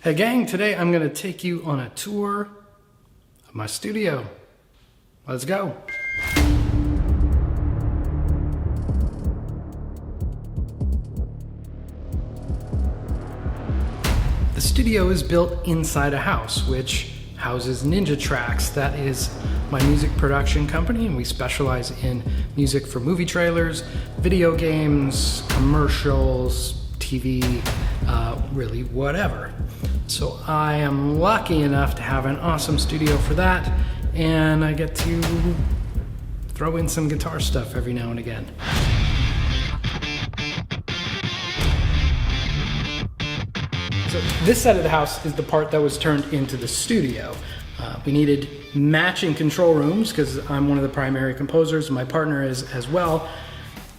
Hey gang, today I'm going to take you on a tour of my studio. Let's go. The studio is built inside a house, which houses Ninja Tracks. That is my music production company, and we specialize in music for movie trailers, video games, commercials, TV, really whatever. So I am lucky enough to have an awesome studio for that, and I get to throw in some guitar stuff every now and again. So this side of the house is the part that was turned into the studio. We needed matching control rooms because I'm one of the primary composers, my partner is as well.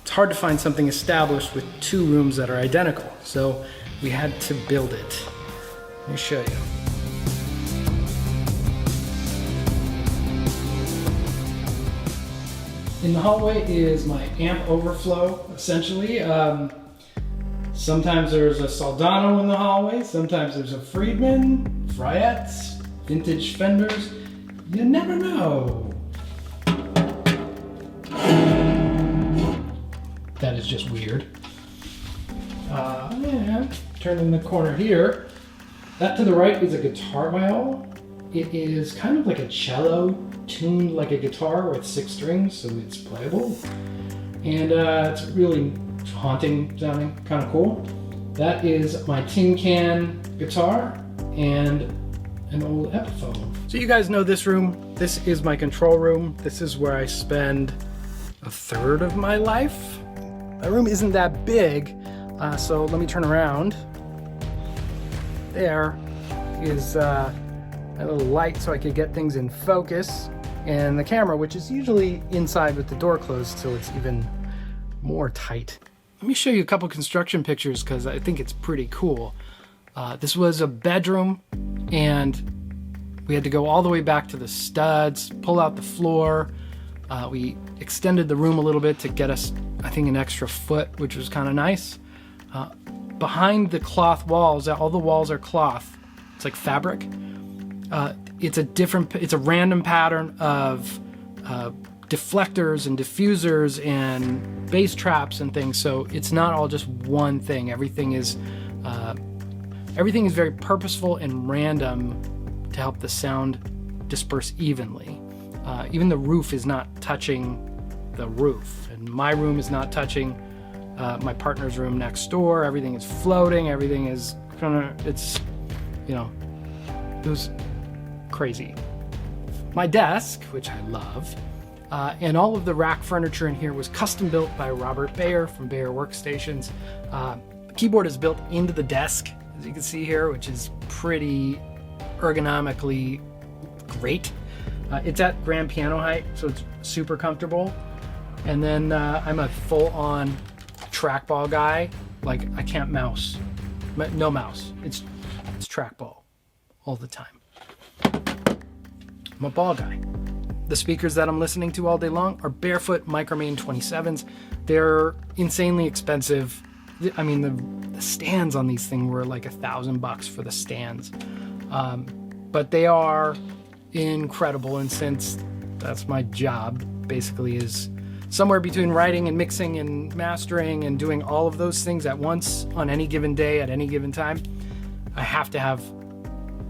It's hard to find something established with two rooms that are identical, so we had to build it. Let me show you. In the hallway is my amp overflow, essentially. Sometimes there's a Soldano in the hallway, sometimes there's a Friedman, Fryettes, vintage Fenders. You never know. That is just weird. Yeah, turn in the corner here. That to the right is a guitar viol. It is kind of like a cello tuned like a guitar with 6 strings, so it's playable. And it's really haunting sounding, kind of cool. That is my tin can guitar and an old Epiphone. So you guys know this room. This is my control room. This is where I spend a third of my life. My room isn't that big, so let me turn around. There is a little light so I could get things in focus, and the camera, which is usually inside with the door closed, so it's even more tight. Let me show you a couple construction pictures because I think it's pretty cool. This was a bedroom, and we had to go all the way back to the studs, pull out the floor. We extended the room a little bit to get us, I think, an extra foot, which was kind of nice. Behind the cloth walls, all the walls are cloth. It's like fabric. It's a random pattern of deflectors and diffusers and bass traps and things. So it's not all just one thing. Everything is very purposeful and random to help the sound disperse evenly. Even the roof is not touching the roof, and my room is not touching my partner's room next door. Everything is floating. Everything is it was crazy. My desk, which I love, and all of the rack furniture in here was custom built by Robert Bayer from Bayer Workstations. The keyboard is built into the desk, as you can see here, which is pretty ergonomically great. It's at grand piano height, so it's super comfortable. And then I'm a full-on trackball guy. Like, I can't mouse. No mouse. It's trackball all the time. I'm a ball guy. The speakers that I'm listening to all day long are Barefoot Micromane 27s. They're insanely expensive. I mean, the stands on these things were like $1,000 for the stands. But they are incredible, and since that's my job, basically, is somewhere between writing and mixing and mastering and doing all of those things at once on any given day at any given time, I have to have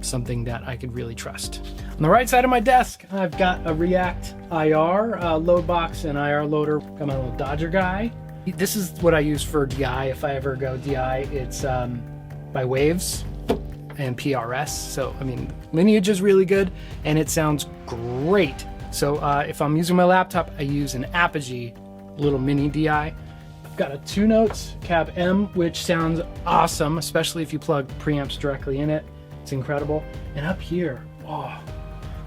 something that I could really trust. On the right side of my desk, I've got a React IR load box and IR loader. Got my little Dodger guy. This is what I use for DI if I ever go DI. It's by Waves and PRS. So, I mean, lineage is really good and it sounds great. So if I'm using my laptop, I use an Apogee little mini DI. I've got a 2 Notes Cab M, which sounds awesome, especially if you plug preamps directly in it. It's incredible. And up here, oh,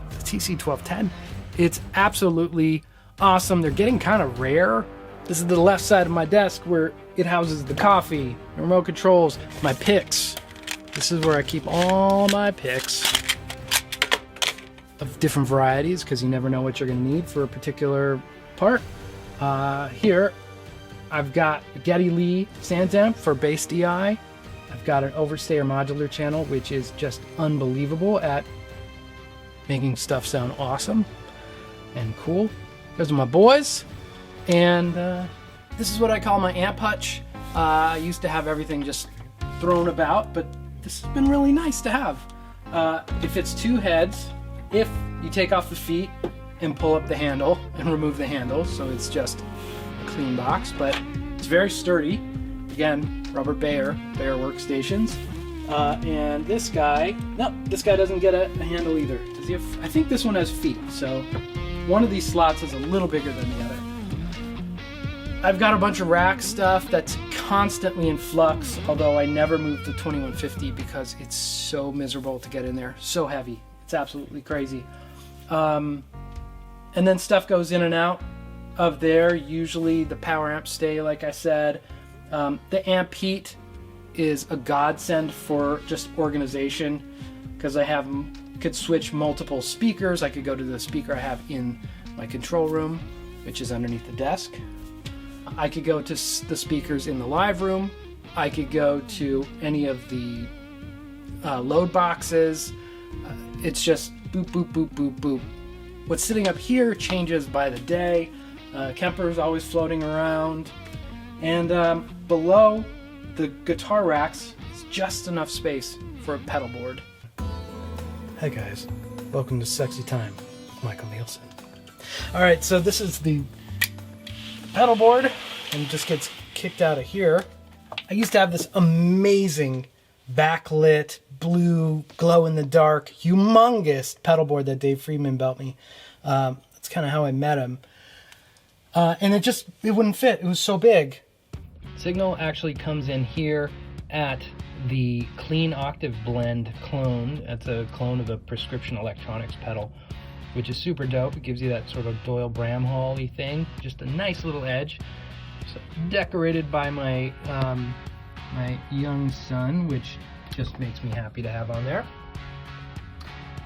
the TC1210. It's absolutely awesome. They're getting kind of rare. This is the left side of my desk where it houses the coffee, the remote controls, my picks. This is where I keep all my picks of different varieties, because you never know what you're going to need for a particular part. Here, I've got a Geddy Lee Sansamp for bass DI. I've got an overstayer modular channel, which is just unbelievable at making stuff sound awesome and cool. Those are my boys, and this is what I call my amp hutch. I used to have everything just thrown about, but this has been really nice to have. It fits 2 heads if you take off the feet and pull up the handle and remove the handle, so it's just a clean box, but it's very sturdy. Again, Robert Bayer Workstations. And this guy, no, this guy doesn't get a handle either. Does he have, I think this one has feet, so one of these slots is a little bigger than the other. I've got a bunch of rack stuff that's constantly in flux, although I never moved the 2150 because it's so miserable to get in there, so heavy. It's absolutely crazy. And then stuff goes in and out of there. Usually the power amps stay, like I said. The amp heat is a godsend for just organization, because I could switch multiple speakers. I could go to the speaker I have in my control room, which is underneath the desk. I could go to the speakers in the live room. I could go to any of the load boxes. It's just boop, boop, boop, boop, boop. What's sitting up here changes by the day. Kemper's always floating around. And below the guitar racks is just enough space for a pedal board. Hey guys, welcome to Sexy Time with Michael Nielsen. Alright, so this is the pedal board, and it just gets kicked out of here. I used to have this amazing backlit, blue, glow-in-the-dark, humongous pedal board that Dave Friedman built me. That's kind of how I met him. And it wouldn't fit. It was so big. Signal actually comes in here at the Clean Octave Blend clone. That's a clone of a Prescription Electronics pedal, which is super dope. It gives you that sort of Doyle Bramhall-y thing. Just a nice little edge. So, decorated by my my young son, which just makes me happy to have on there.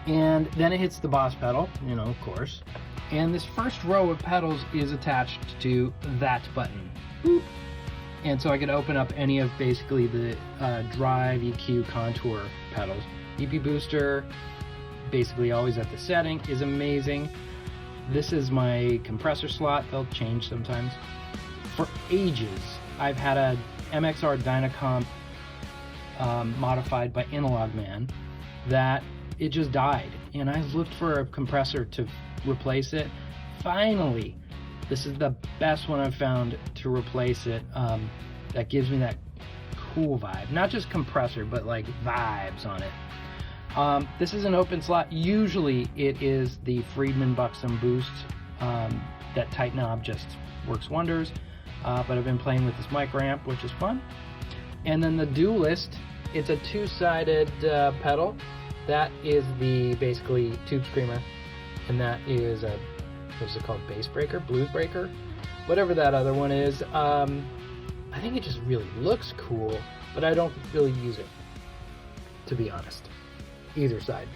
And then it hits the Boss pedal, you know, of course. And this first row of pedals is attached to that button. Boop. And so I could open up any of basically the drive, EQ, contour pedals. EP booster, basically always at the setting, is amazing. This is my compressor slot. They'll change sometimes. For ages, I've had a MXR Dynacomp modified by Analog Man that it just died, and I looked for a compressor to replace it. Finally, this is the best one I've found to replace it. That gives me that cool vibe, not just compressor, but like vibes on it. This is an open slot. Usually it is the Friedman Buxom Boost. That tight knob just works wonders. But I've been playing with this micro amp, which is fun. And then the Duelist, it's a 2-sided pedal. That is the basically Tube Screamer, and that is a, what's it called, Bass Breaker, Blues Breaker, whatever that other one is. I think it just really looks cool, but I don't really use it, to be honest, either side.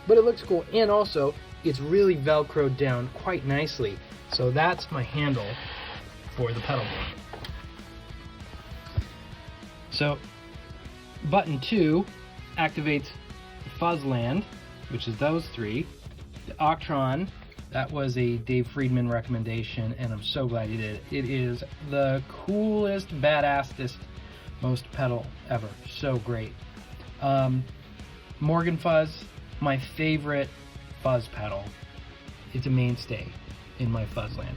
But it looks cool, and also it's really velcroed down quite nicely. So that's my handle for the pedal board. So button 2 activates Fuzzland, which is those 3. The Octron, that was a Dave Friedman recommendation, and I'm so glad he did it. It is the coolest, badassest, most pedal ever. So great. Morgan Fuzz, my favorite fuzz pedal. It's a mainstay in my Fuzzland.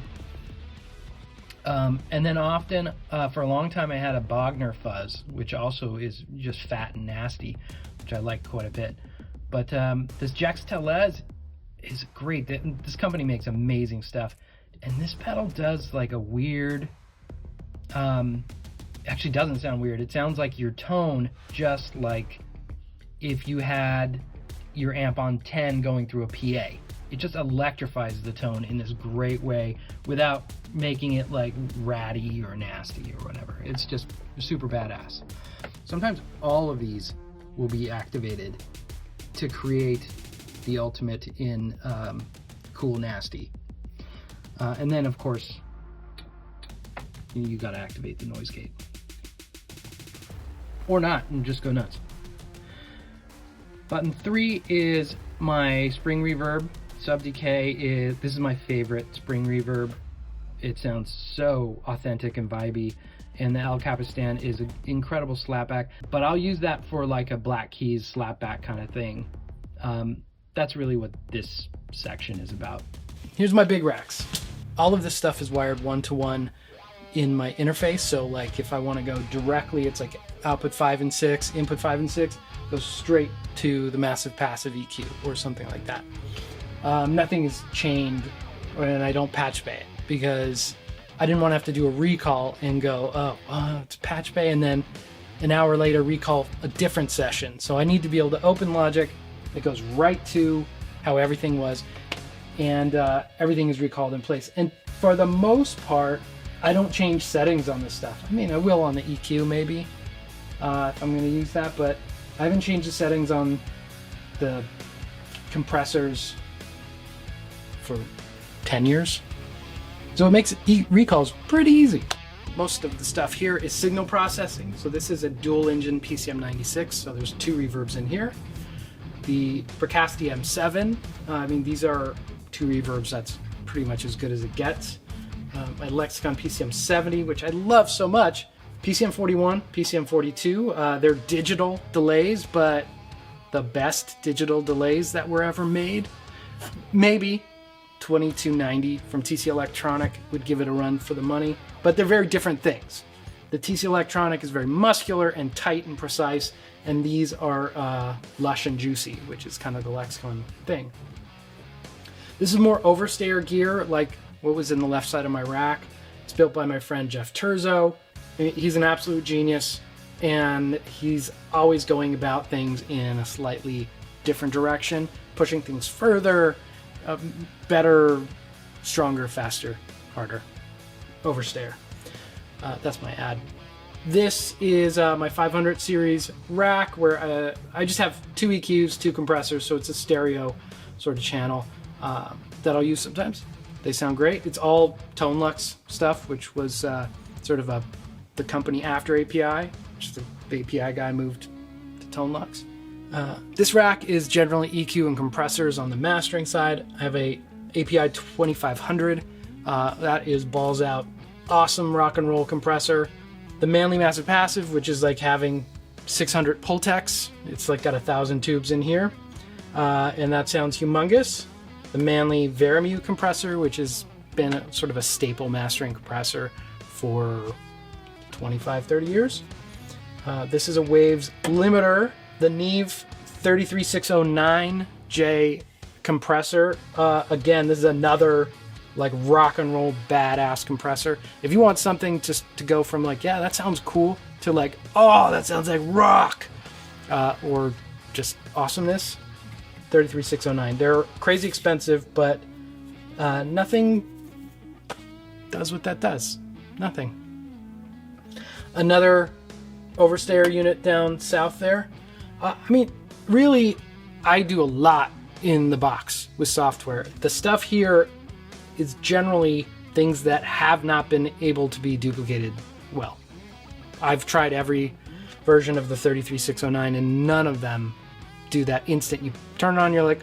And then often, for a long time, I had a Bogner fuzz, which also is just fat and nasty, which I like quite a bit. But this Jax Telez is great. This company makes amazing stuff. And this pedal does like a weird, actually doesn't sound weird. It sounds like your tone, just like if you had your amp on 10 going through a PA. It just electrifies the tone in this great way without making it like ratty or nasty or whatever. It's just super badass. Sometimes all of these will be activated to create the ultimate in cool nasty. And then of course, you gotta activate the noise gate. or not, and just go nuts. Button 3 is my spring reverb. Sub decay this is my favorite spring reverb. It sounds so authentic and vibey, and the El Capistan is an incredible slapback, but I'll use that for like a Black Keys slapback kind of thing. That's really what this section is about. Here's my big racks. All of this stuff is wired 1-to-1 in my interface, so like if I want to go directly, it's like output 5 and 6, input 5 and 6, goes straight to the massive passive EQ or something like that. Nothing is chained, and I don't patch bay it because I didn't want to have to do a recall and go, oh, it's patch bay, and then an hour later recall a different session. So I need to be able to open Logic. It goes right to how everything was, and everything is recalled in place. And for the most part, I don't change settings on this stuff. I mean, I will on the EQ maybe, if I'm going to use that, but I haven't changed the settings on the compressors for 10 years. So it makes recalls pretty easy. Most of the stuff here is signal processing. So this is a dual engine PCM 96. So there's 2 reverbs in here. The Bricasti M7, I mean, these are 2 reverbs. That's pretty much as good as it gets. My Lexicon PCM 70, which I love so much. PCM 41, PCM 42, they're digital delays, but the best digital delays that were ever made. Maybe 2290 from TC Electronic would give it a run for the money, but they're very different things. The TC Electronic is very muscular and tight and precise, and these are lush and juicy, which is kind of the Lexicon thing. This is more overstayer gear, like what was in the left side of my rack. It's built by my friend Jeff Terzo. He's an absolute genius, and he's always going about things in a slightly different direction, pushing things further, better, stronger, faster, harder. Overstayer. That's my ad. This is my 500 series rack where I just have 2 EQs, 2 compressors, so it's a stereo sort of channel that I'll use sometimes. They sound great. It's all ToneLux stuff, which was sort of the company after API, which the API guy moved to ToneLux. This rack is generally EQ and compressors on the mastering side. I have a API 2500. That is balls out, awesome rock and roll compressor. The Manley Massive Passive, which is like having 600 Pultecs. It's like got 1,000 tubes in here, and that sounds humongous. The Manley Verimu compressor, which has been sort of a staple mastering compressor for 25-30 years. This is a Waves limiter. The Neve 33609J compressor. Again, this is another like rock and roll badass compressor. If you want something to go from like, yeah, that sounds cool, to like, oh, that sounds like rock, or just awesomeness, 33609. They're crazy expensive, but nothing does what that does. Nothing. Another overstayer unit down south there. I mean, really, I do a lot in the box with software. The stuff here is generally things that have not been able to be duplicated well. I've tried every version of the 33609 and none of them do that instant. You turn it on, you're like,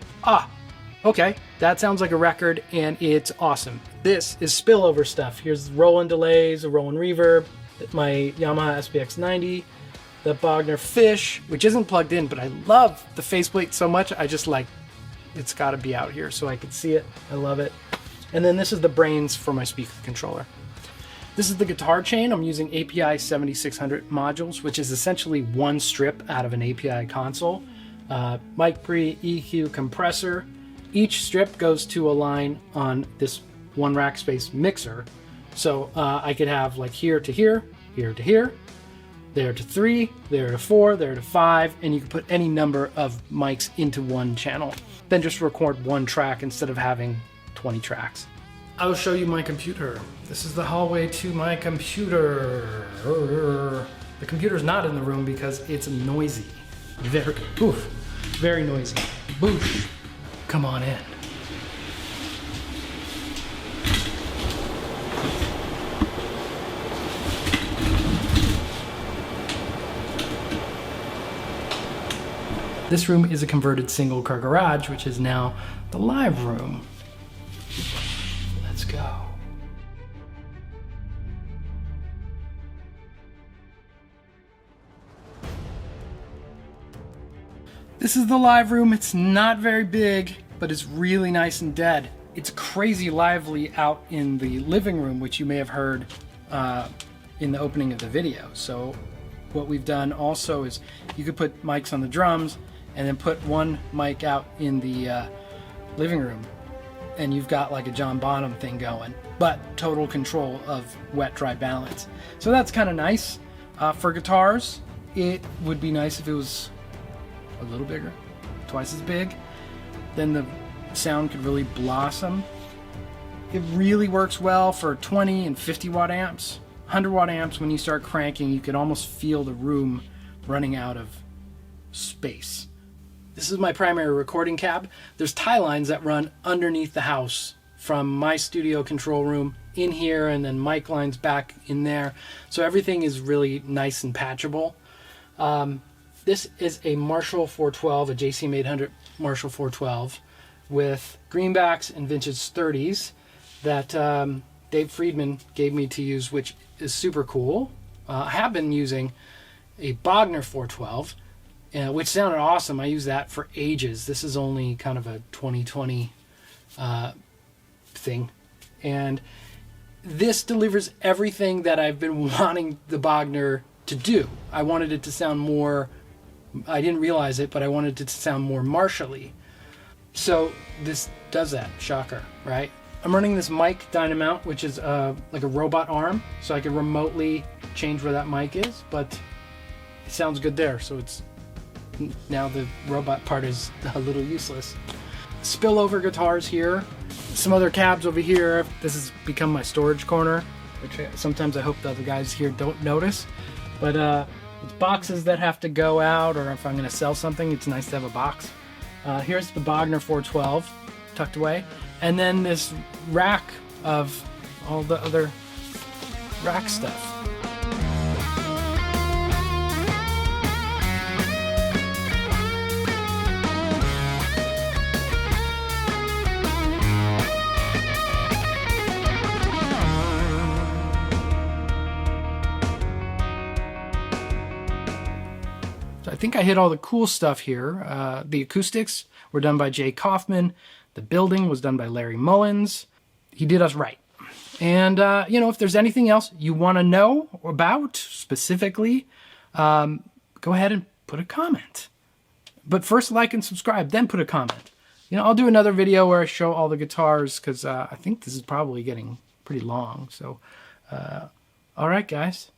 okay, that sounds like a record and it's awesome. This is spillover stuff. Here's Roland delays, a Roland reverb, my Yamaha SPX 90, the Bogner Fish, which isn't plugged in, but I love the faceplate so much, I just like, it's gotta be out here so I can see it. I love it. And then this is the brains for my speaker controller. This is the guitar chain. I'm using API 7600 modules, which is essentially one strip out of an API console. Mic pre, EQ, compressor. Each strip goes to a line on this one rack space mixer. So I could have like here to here, here to here, there to 3, there to 4, there to 5, and you can put any number of mics into one channel. Then just record one track instead of having 20 tracks. I'll show you my computer. This is the hallway to my computer. The computer's not in the room because it's noisy. Very noisy. Boosh. Come on in. This room is a converted single-car garage, which is now the live room. Let's go. This is the live room. It's not very big, but it's really nice and dead. It's crazy lively out in the living room, which you may have heard in the opening of the video. So what we've done also is you could put mics on the drums and then put one mic out in the living room, and you've got like a John Bonham thing going, but total control of wet-dry balance. So that's kind of nice. For guitars, it would be nice if it was a little bigger, twice as big. Then the sound could really blossom. It really works well for 20 and 50 watt amps. 100 watt amps, when you start cranking, you can almost feel the room running out of space. This is my primary recording cab. There's tie lines that run underneath the house from my studio control room in here, and then mic lines back in there. So everything is really nice and patchable. This is a Marshall 412, a JCM 800 Marshall 412 with greenbacks and vintage 30s that Dave Friedman gave me to use, which is super cool. I have been using a Bogner 412, which sounded awesome. I used that for ages. This is only kind of a 2020 thing. And this delivers everything that I've been wanting the Bogner to do. I wanted it to sound more, I didn't realize it, but I wanted it to sound more Marshall-y. So this does that, shocker, right? I'm running this mic Dynamount, which is like a robot arm, so I can remotely change where that mic is, but it sounds good there, so it's now the robot part is a little useless. Spillover guitars here, some other cabs over here. This has become my storage corner, which sometimes I hope the other guys here don't notice, but it's boxes that have to go out, or if I'm going to sell something, it's nice to have a box. Here's the Bogner 412 tucked away, and then this rack of all the other rack stuff. I think I hit all the cool stuff here. The acoustics were done by Jay Kaufman. The building was done by Larry Mullins. He did us right. And, you know, if there's anything else you want to know about specifically, go ahead and put a comment. But first like and subscribe, then put a comment. You know, I'll do another video where I show all the guitars, because I think this is probably getting pretty long. So, all right, guys.